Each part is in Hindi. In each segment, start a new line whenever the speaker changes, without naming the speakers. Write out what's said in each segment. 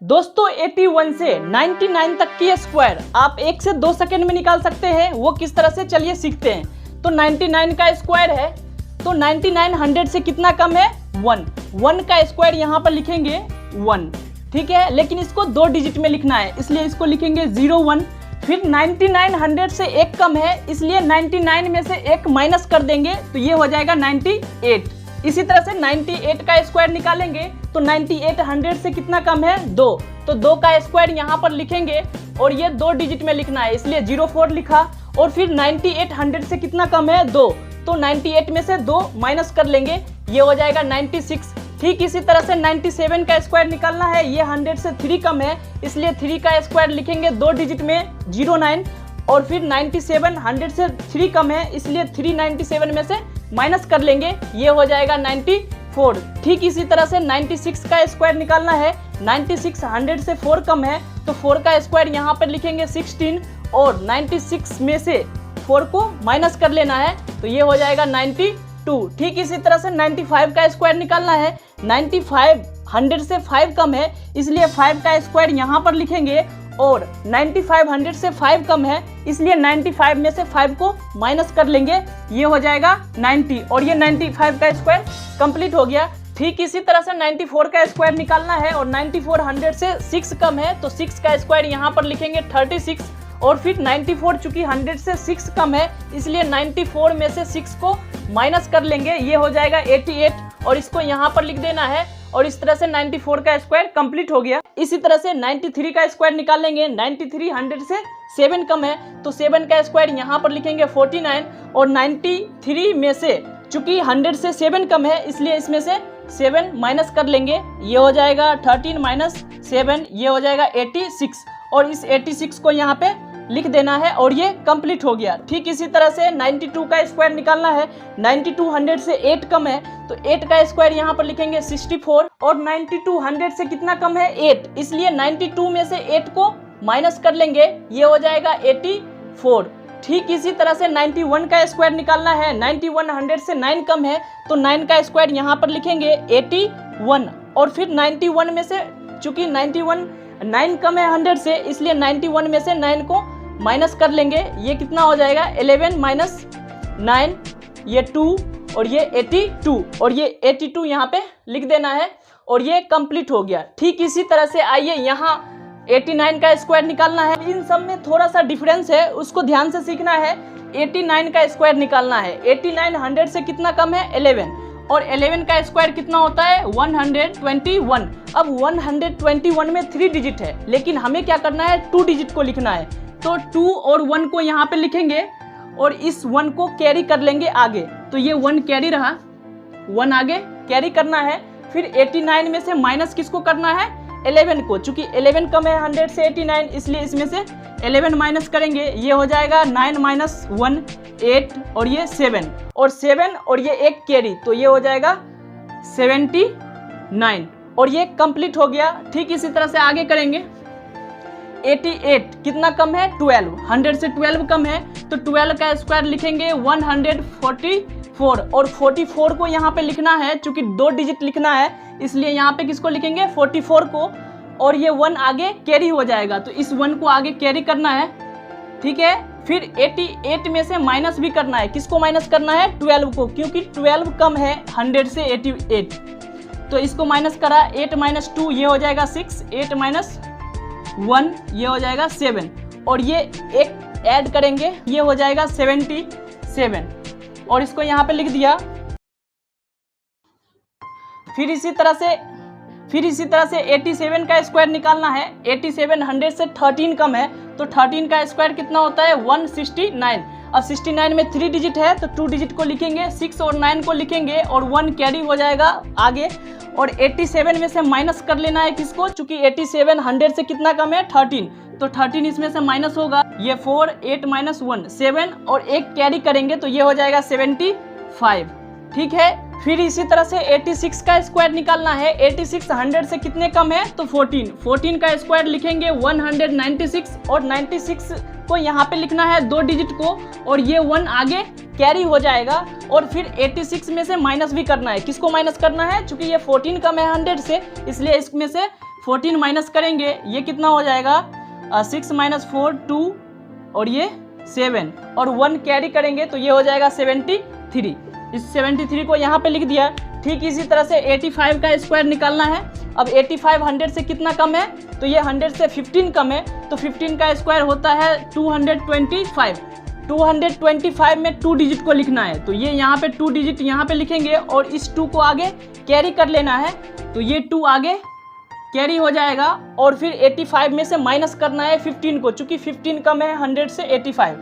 दोस्तों 81 से 99 तक की स्क्वायर आप 1 से 2 सेकंड में निकाल सकते हैं। वो किस तरह से, चलिए सीखते हैं। तो 99 का स्क्वायर है, तो 99 100 से कितना कम है, 1। 1 का स्क्वायर यहाँ पर लिखेंगे 1, ठीक है, लेकिन इसको 2 डिजिट में लिखना है, इसलिए इसको लिखेंगे 01। फिर 99 100 से 1 कम है, इसलिए 99 में से 1 माइनस कर देंगे, तो ये हो जाएगा 98। इसी तरह से 98 का स्क्वायर निकालेंगे, तो 98 100 से कितना कम है, 2। तो 2 का स्क्वायर यहाँ पर लिखेंगे और ये 2 डिजिट में लिखना है, इसलिए 04 लिखा। और फिर 98 100 से कितना कम है, 2। तो 98 में से 2 माइनस कर लेंगे, ये हो जाएगा 96। ठीक इसी तरह से 97 का स्क्वायर निकालना है, ये 100 से 3 कम है, इसलिए 3 का स्क्वायर लिखेंगे 2 डिजिट में 09। और फिर 97 100 से 3 कम है, इसलिए 3 97 में से माइनस कर लेंगे, ये हो जाएगा 94। ठीक इसी तरह से 96 का स्क्वायर निकालना है, 96 100 से 4 कम है, तो 4 का स्क्वायर यहाँ पर लिखेंगे 16 और 96 में से 4 को माइनस कर लेना है, तो ये हो जाएगा 92। ठीक इसी तरह से 95 का स्क्वायर निकालना है, 95 100 से 5 कम है, इसलिए 5 का स्क्वायर यहाँ पर लिखेंगे और 95 100 से 5 कम है, इसलिए 95 में से 5 को माइनस कर लेंगे, ये हो जाएगा 90 और ये 95 का स्क्वायर कंप्लीट हो गया। ठीक इसी तरह से 94 का स्क्वायर निकालना है और 94 100 से 6 कम है, तो 6 का स्क्वायर यहाँ पर लिखेंगे 36। और फिर 94 चूंकि 100 से 6 कम है, इसलिए 94 में से 6 को माइनस कर लेंगे, ये हो जाएगा 88 और इसको यहाँ पर लिख देना है। और इस तरह से 94 का स्क्वायर कंप्लीट हो गया। इसी तरह से 93 का स्क्वायर निकालेंगे, 93 100 से 7 कम है, तो 7 का स्क्वायर यहाँ पर लिखेंगे 49 और 93 में से चूंकि 100 से 7 कम है, इसलिए इसमें से 7 माइनस कर लेंगे, ये हो जाएगा 13 माइनस 7, ये हो जाएगा 86 और इस 86 को यहाँ पे लिख देना है और ये कंप्लीट हो गया। ठीक इसी तरह से 92 का स्क्वायर निकालना है, 92 100 से 8 कम है, तो 8 का स्क्वायर यहाँ पर लिखेंगे 64 और 92 100 से कितना कम है, 8, इसलिए 92 में से 8 को माइनस कर लेंगे, ये हो जाएगा 84। ठीक इसी तरह से 91 का स्क्वायर निकालना है, 91 100 से 9 कम है, तो 9 का स्क्वायर यहाँ पर लिखेंगे 81 और फिर 91 में से चूंकि 91 9 कम है 100 से, इसलिए 91 में से 9 को माइनस कर लेंगे, ये कितना हो जाएगा 11 माइनस 9, ये 2 और ये 82 और ये 82 यहाँ पे लिख देना है और ये कंप्लीट हो गया। ठीक इसी तरह से आइए यहाँ 89 का स्क्वायर निकालना है। इन सब में थोड़ा सा डिफरेंस है, उसको ध्यान से सीखना है। 89 का स्क्वायर निकालना है, 89 100 से कितना कम है, 11 और 11 का स्क्वायर कितना होता है, 121। अब 121 में 3 डिजिट है, लेकिन हमें क्या करना है, 2 डिजिट को लिखना है, तो 2 और 1 को यहाँ पे लिखेंगे और इस 1 को कैरी कर लेंगे आगे, तो ये 1 कैरी रहा, 1 आगे कैरी करना है। फिर 89 में से माइनस किसको करना है, 11 को, चूंकि 11 कम है 100 से 89, इसलिए इसमें से 11 माइनस करेंगे, ये हो जाएगा 9 माइनस 1 8 और ये 7 और 7 और ये 1 कैरी, तो ये हो जाएगा 79 और ये कंप्लीट हो गया। ठीक इसी तरह से आगे करेंगे। 88 कितना कम है, 12, 100 से 12 कम है, तो 12 का स्क्वायर लिखेंगे 144 और 44 को यहाँ पे लिखना है, चूंकि 2 डिजिट लिखना है, इसलिए यहाँ पे किसको लिखेंगे, 44 को, और ये 1 आगे कैरी हो जाएगा, तो इस 1 को आगे कैरी करना है, ठीक है। फिर 88 में से माइनस भी करना है, किसको माइनस करना है, 12 को, क्योंकि 12 कम है 100 से 88, तो इसको माइनस करा, 8 माइनस 2 ये हो जाएगा 6, 8 माइनस 1 ये हो जाएगा 7 और ये एक ऐड करेंगे, ये हो जाएगा 77 और इसको यहाँ पे लिख दिया। फिर इसी तरह से 87 का स्क्वायर निकालना है, 87 100 से 13 कम है, तो 13 का स्क्वायर कितना होता है, 169। अब 69 में 3 डिजिट है, तो 2 डिजिट को लिखेंगे, 6 और 9 को लिखेंगे और 1 कैरी हो जाएगा आगे, और 87 में से माइनस कर लेना है किसको, चूंकि 87 100 से कितना कम है, 13, तो 13 इसमें से माइनस होगा, ये 4 8 माइनस 1 7 और 1 कैरी करेंगे, तो ये हो जाएगा 75। ठीक है। फिर इसी तरह से 86 का स्क्वायर निकालना है, 86 100 से कितने कम है, तो 14 का स्क्वायर लिखेंगे 196 और 96 को यहाँ पे लिखना है 2 डिजिट को, और ये 1 आगे कैरी हो जाएगा, और फिर 86 में से माइनस भी करना है, किसको माइनस करना है, चूंकि ये 14 कम है 100 से, इसलिए इसमें से 14 माइनस करेंगे, ये कितना हो जाएगा 6 - 4 2 और ये 7 और 1 कैरी करेंगे तो ये हो जाएगा 73। इस 73 को यहाँ पे लिख दिया। ठीक इसी तरह से 85 का स्क्वायर निकालना है। अब 85 100 से कितना कम है, तो ये 100 से 15 कम है, तो 15 का स्क्वायर होता है 225। 225 में 2 डिजिट को लिखना है, तो ये यहाँ पे 2 डिजिट यहाँ पे लिखेंगे और इस 2 को आगे कैरी कर लेना है, तो ये 2 आगे कैरी हो जाएगा और फिर 85 में से माइनस करना है 15 को, चूंकि 15 कम है 100 से 85,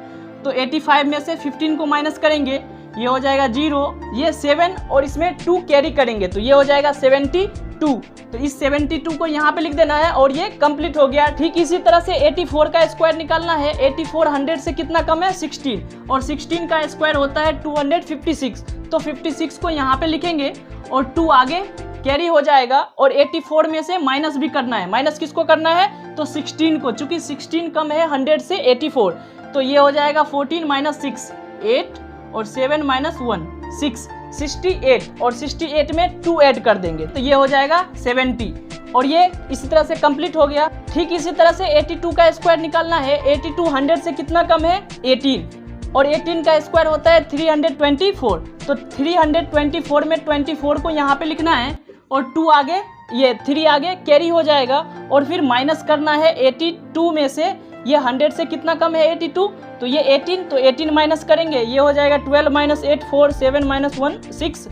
तो 85 में से 15 को माइनस करेंगे, ये हो जाएगा 0, ये 7 और इसमें 2 कैरी करेंगे तो ये हो जाएगा 72। तो इस 72 को यहाँ पे लिख देना है और ये कंप्लीट हो गया। ठीक इसी तरह से 84 का स्क्वायर निकालना है। 84 100 से कितना कम है 16 और 16 का स्क्वायर होता है 256, तो 56 को यहाँ पे लिखेंगे और 2 आगे कैरी हो जाएगा और 84 में से माइनस भी करना है। माइनस किसको करना है, तो 16 को, चूंकि 16 कम है 100 से 84, तो ये हो जाएगा 14 - 6 8 और 7 - 1 6 68 और 68 में 2 ऐड कर देंगे तो ये हो जाएगा 70 और ये इसी तरह से कंप्लीट हो गया। ठीक इसी तरह से 82 का स्क्वायर निकालना है। 82 100 से कितना कम है 18 और 18 का स्क्वायर होता है 324, तो 324 में 24 को यहाँ पे लिखना है और 2 आगे, ये 3 आगे कैरी हो जाएगा और फिर माइनस करना है 82 में से, ये 100 से कितना कम है 82, तो ये 18, तो 18 माइनस करेंगे, ये हो जाएगा 12 - 8 4 7 - 1 6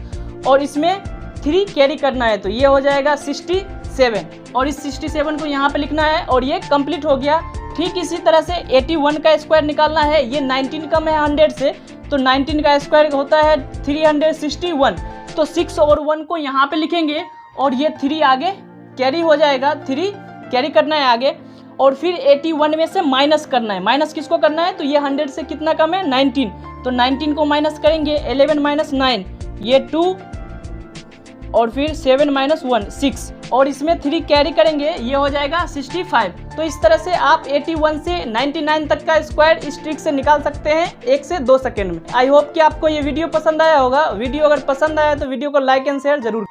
और इसमें 3 कैरी करना है तो ये हो जाएगा 67 और इस 67 को यहाँ पे लिखना है और ये कंप्लीट हो गया। ठीक इसी तरह से 81 का स्क्वायर निकालना है। ये 19 कम है 100 से, तो 19 का स्क्वायर होता है 361, तो 6 और 1 को यहाँ पे लिखेंगे और ये 3 आगे कैरी हो जाएगा, 3 कैरी करना है आगे और फिर 81 में से माइनस करना है। माइनस किसको करना है, तो ये 100 से कितना कम है 19, तो 19 को माइनस करेंगे, 11 - 9 ये 2 और फिर 7 - 1 6 और इसमें 3 कैरी करेंगे, ये हो जाएगा 65। तो इस तरह से आप 81 से 99 तक का स्क्वायर इस ट्रिक से निकाल सकते हैं 1 से 2 सेकेंड में। आई होप कि आपको ये वीडियो पसंद आया होगा। वीडियो अगर पसंद आया तो वीडियो को लाइक एंड शेयर जरूर।